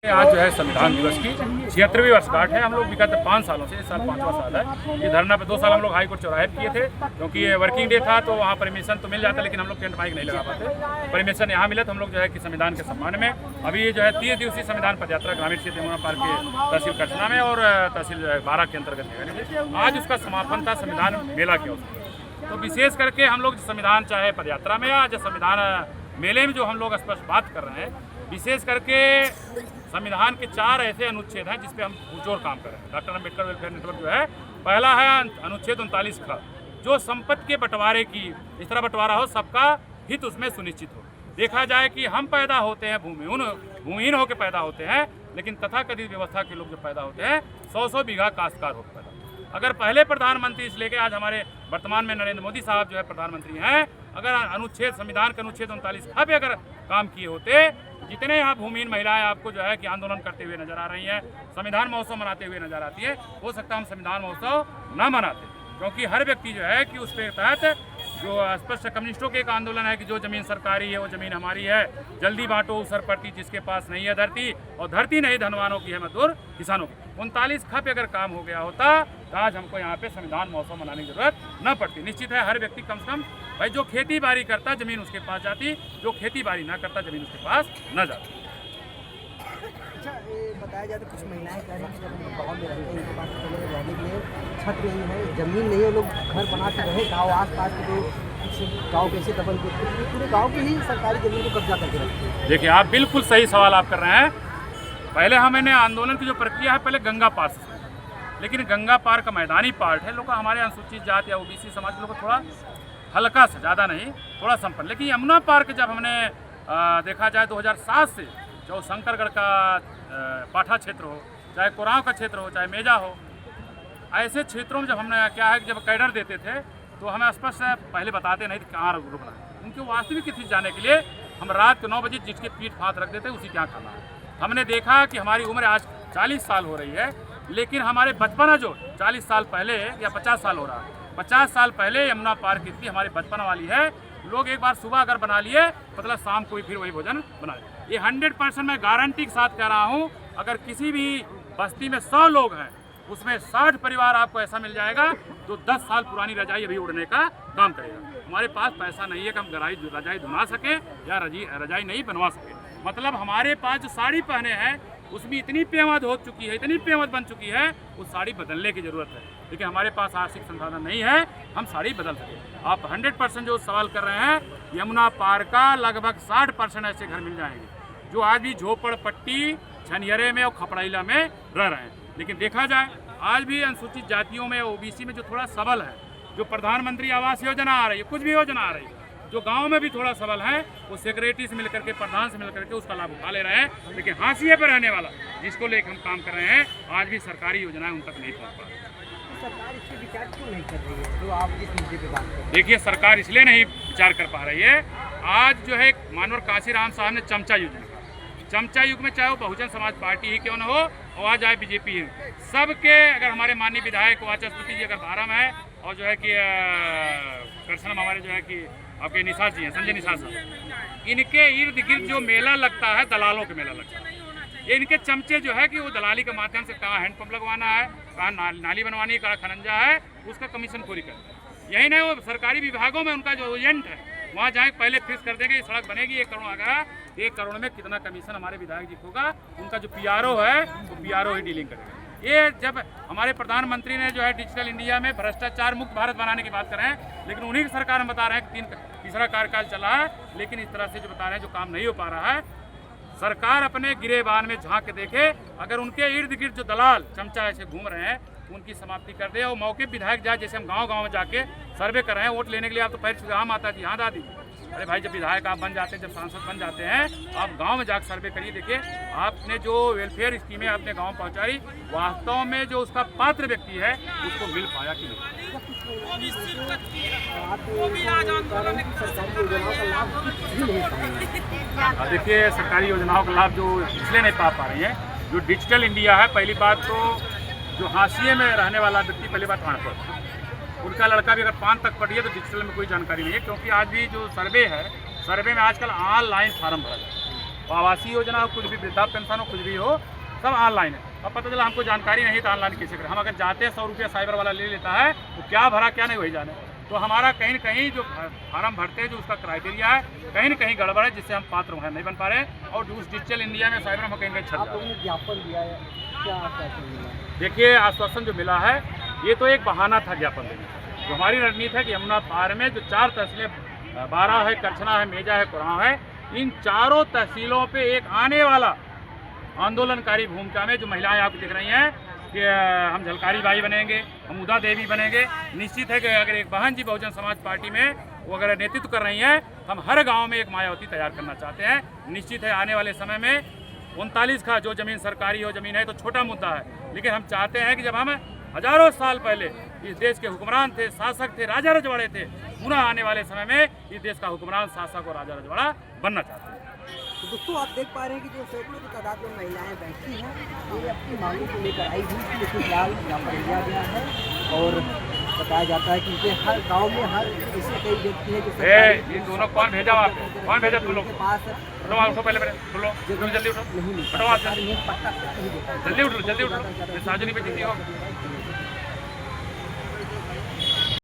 आज जो है संविधान दिवस की 76वीं वर्षगांठ है। हम लोग विगत 5 सालों से, इस साल 5वां साल है ये धरना पे। 2 साल हम लोग हाईकोर्ट चौराहे पे किए थे, क्योंकि ये वर्किंग डे था तो वहाँ परमिशन तो मिल जाता, लेकिन हम लोग टेंट माइक नहीं लगा पाते। परमिशन यहाँ मिला तो हम लोग जो है कि संविधान के सम्मान में अभी ये जो है 30 दिवसीय संविधान पदयात्रा ग्रामीण क्षेत्र यमुना पार्क के तहसील करछना में और तहसील 12 के अंतर्गत आज उसका समापन था संविधान मेला के अवसर। तो विशेष करके हम लोग संविधान चाहे पदयात्रा में या संविधान मेले में जो हम लोग स्पष्ट बात कर रहे हैं, विशेष करके संविधान के 4 ऐसे अनुच्छेद हैं जिस पे हम पुरजोर काम कर रहे हैं। डॉक्टर अम्बेडकर वेलफेयर नेटवर्क जो है, पहला है अनुच्छेद 39 ख, जो संपत्ति के बंटवारे की इस तरह बंटवारा हो सबका हित उसमें सुनिश्चित हो। देखा जाए कि हम पैदा होते हैं भूमिहीन होकर पैदा होते हैं, लेकिन तथाकथित व्यवस्था के लोग जो पैदा होते हैं 100 बीघा काश्तकार होकर पैदा। अगर पहले प्रधानमंत्री से लेकर आज हमारे वर्तमान में नरेंद्र मोदी साहब जो है प्रधानमंत्री हैं, अगर संविधान के अनुच्छेद 39 ख पे अगर काम किए होते, जितने यहाँ भूमिहीन महिलाएं आपको जो है कि आंदोलन करते हुए नजर आ रही हैं, संविधान महोत्सव मनाते हुए नजर आती है, हो सकता है हम संविधान महोत्सव न मनाते, क्योंकि हर व्यक्ति जो है कि उसके तहत जो स्पष्ट कम्युनिस्टों के एक आंदोलन है कि जो जमीन सरकारी है वो जमीन हमारी है, जल्दी बांटो उसर पड़ती जिसके पास नहीं है धरती, और धरती नहीं धनवानों की है मजदूर किसानों की। 39 ख पे अगर काम हो गया होता तो आज हमको यहाँ पे संविधान महोत्सव मनाने की जरूरत न पड़ती। निश्चित है हर व्यक्ति कम से कम भाई जो खेती बाड़ी करता जमीन उसके पास जाती, जो खेती बाड़ी ना करता जमीन उसके पास न जाती। अच्छा, बताया जाता है कुछ महिलाएं कह रही हैं कि जब हम गाँव में रहते हैं इनके पास रहने के लिए छत नहीं है, जमीन नहीं है, लोग घर बना के रहे, गाँव आस पास के जो कुछ गाँव कैसे दबल के पूरे गाँव की ही सरकारी जमीन को कब्जा करके रखते हैं। देखिए, आप बिल्कुल सही सवाल आप कर रहे हैं। पहले हमने आंदोलन की जो प्रक्रिया है पहले गंगा पार से, लेकिन गंगा पार का मैदानी पार्ट है, लोग हमारे अनुसूचित जाति या ओबीसी समाज के लोग को थोड़ा हल्का से, ज़्यादा नहीं, थोड़ा संपन्न। लेकिन यमुना पार के जब हमने देखा जाए 2007 से जो शंकरगढ़ का पाठा क्षेत्र हो, चाहे कोरांव का क्षेत्र हो, चाहे मेजा हो, ऐसे क्षेत्रों में जब हमने क्या है कि जब कैडर देते थे तो हमें स्पष्ट पहले बताते नहीं थे कहाँ रुकना है। उनकी वास्तविक स्थिति जाने के लिए हम रात के 9 बजे जिसके पीठ फात रख देते उसी के यहाँ खाना है। हमने देखा कि हमारी उम्र आज 40 साल हो रही है, लेकिन हमारे बचपना जो 40 साल पहले या 50 साल हो रहा है, 50 साल पहले यमुना पार की स्थिति हमारी बचपना वाली है। लोग एक बार सुबह अगर बना लिए मतलब शाम को भी फिर वही भोजन बना लिए। ये 100% मैं गारंटी के साथ कह रहा हूँ, अगर किसी भी बस्ती में 100 लोग हैं उसमें 60 परिवार आपको ऐसा मिल जाएगा जो 10 साल पुरानी रजाई अभी उड़ने का काम करेगा। हमारे पास पैसा नहीं है कि हम रजाई धुला सके या रजाई नहीं बनवा सके। मतलब हमारे पास जो साड़ी पहने हैं उसमें इतनी पेमद हो चुकी है, इतनी पेमद बन चुकी है, उस साड़ी बदलने की ज़रूरत है, लेकिन हमारे पास आर्थिक संसाधन नहीं है हम साड़ी बदल सके। आप 100% जो सवाल कर रहे हैं, यमुना पार का लगभग 60% ऐसे घर मिल जाएंगे जो आज भी झोपड़पट्टी छनियरे में और खपड़ैला में रह रहे हैं। लेकिन देखा जाए आज भी अनुसूचित जातियों में, ओबीसी में जो थोड़ा सबल है, जो प्रधानमंत्री आवास योजना आ रही है, कुछ भी योजना आ रही है, जो गांव में भी थोड़ा सबल है, वो सेक्रेटरी से मिलकर के, प्रधान से मिलकर के उसका लाभ उठा ले रहे हैं। लेकिन हाशिए पर रहने वाला जिसको लेकर हम काम कर रहे हैं, आज भी सरकारी योजनाएं उन तक नहीं पहुंच पा रही। सरकार इस पर विचार क्यों नहीं कर रही है, जो आप जिस मुद्दे पे बात कर रहे हैं? देखिए, सरकार इसलिए नहीं विचार कर पा रही है। आज जो है मानवर काशीराम साहब ने चमचा योजना, चमचा युग में चाहे वो बहुजन समाज पार्टी ही क्यों न हो और आज आए बीजेपी ही, सबके अगर हमारे माननीय विधायक वाचस्पति जी अगर 12 में है और जो है कि करसनम हमारे जो है कि आपके निषाद जी हैं, संजय निषाद साहब, इनके इर्द गिर्द जो मेला लगता है दलालों के मेला लगता है। ये इनके चमचे जो है कि वो दलाली के माध्यम से कहाँ हैंडपम्प लगवाना है, कहाँ नाली बनवानी है, कहाँ खनंजा है, उसका कमीशन पूरी करते हैं। यही नहीं, वो सरकारी विभागों में उनका जो एजेंट है वहाँ जाए पहले फिक्स कर देंगे, ये सड़क बनेगी 1 करोड़ अगर 1 करोड़ में कितना कमीशन हमारे विधायक जी को होगा, उनका जो PRO है वो PRO ही डीलिंग करेगा। ये जब हमारे प्रधानमंत्री ने जो है डिजिटल इंडिया में भ्रष्टाचार मुक्त भारत बनाने की बात कर रहे हैं, लेकिन उन्हीं की सरकार हम बता रहे हैं कि तीसरा कार्यकाल चला है, लेकिन इस तरह से जो बता रहे हैं जो काम नहीं हो पा रहा है। सरकार अपने गिरेबान में झांक के देखे, अगर उनके इर्द गिर्द जो दलाल चमचा ऐसे घूम रहे हैं उनकी समाप्ति कर दे और मौके विधायक जाए, जैसे हम गांव-गांव में जाके सर्वे कर रहे हैं। वोट लेने के लिए आप तो पैर छुआ माता जी, हाँ दादी, अरे भाई जब विधायक आप बन जाते हैं, जब सांसद बन जाते हैं, आप गांव में जाकर सर्वे करिए, देखिए आपने जो वेलफेयर स्कीमें आपने गांव पहुंचाई, वास्तव में जो उसका पात्र व्यक्ति है उसको मिल पाया कि नहीं। देखिए, सरकारी योजनाओं का लाभ जो इसलिए नहीं पा रही है, जो डिजिटल इंडिया है, पहली बात तो जो हाशिए में रहने वाला व्यक्ति पहली बात वहाँ पर, उनका लड़का भी अगर 5 तक पढ़ी है तो डिजिटल में कोई जानकारी नहीं है, क्योंकि आज भी जो सर्वे है, सर्वे में आजकल ऑनलाइन फार्म भरा जाता है। वो आवासीय योजना हो, कुछ भी वृद्धा पेंशन हो, कुछ भी हो, सब ऑनलाइन है। अब पता चला हमको जानकारी नहीं तो ऑनलाइन कैसे करें। हम अगर जाते हैं 100 रुपया साइबर वाला ले लेता है तो क्या भरा क्या नहीं वही जाने। तो हमारा कहीं न कहीं जो फार्म भरते हैं जो उसका क्राइटेरिया है कहीं न कहीं गड़बड़ है, जिससे हम पात्र वहाँ नहीं बन पा रहे हैं और उस डिजिटल इंडिया में साइबर में कहीं कहीं छप आप जा लोगों रहे ने ज्ञापन दिया है, क्या आश्वासन मिला? हैं। देखिए आश्वासन जो मिला है ये तो एक बहाना था ज्ञापन देने का। जो हमारी रणनीति है कि यमुना पार में जो 4 तहसीलें 12 है, करछना है, मेजा है, कुराव है, इन चारों तहसीलों पे एक आने वाला आंदोलनकारी भूमिका में जो महिलाएं आप दिख रही हैं कि हम झलकारी बाई बनेंगे, हम उदा देवी बनेंगे। निश्चित है कि अगर एक बहन जी बहुजन समाज पार्टी में वो अगर नेतृत्व कर रही हैं, हम हर गांव में एक मायावती तैयार करना चाहते हैं। निश्चित है आने वाले समय में 39 का जो ज़मीन सरकारी हो ज़मीन है तो छोटा मुद्दा है, लेकिन हम चाहते हैं कि जब हम हजारों साल पहले इस देश के हुक्मरान थे, शासक थे, राजा रजवाड़े थे, पुनः आने वाले समय में इस देश का हुक्मरान, शासक और राजा रजवाड़ा बनना चाहते हैं। तो दोस्तों आप देख पा रहे हैं कि जो सैकड़ों की तादाद में महिलाएं बैठी हैं, ये अपनी मांगों को लेकर आई हुई थी, लेकिन फिलहाल यहाँ पर लिया गया है और बताया जाता है कि इनके हर गांव में हर ऐसे कई व्यक्ति हैं जो ये दोनों कौन भेजा वहाँ पे? कौन भेजा तुम लोग? के पास उठो पहले तुम लोग जल्दी उठो, नहीं मिल हटो वहाँ से। सरकारी नियम पट्टा नहीं देता। जल्दी उठो ये सार्वजनिक बेइज्जती हो।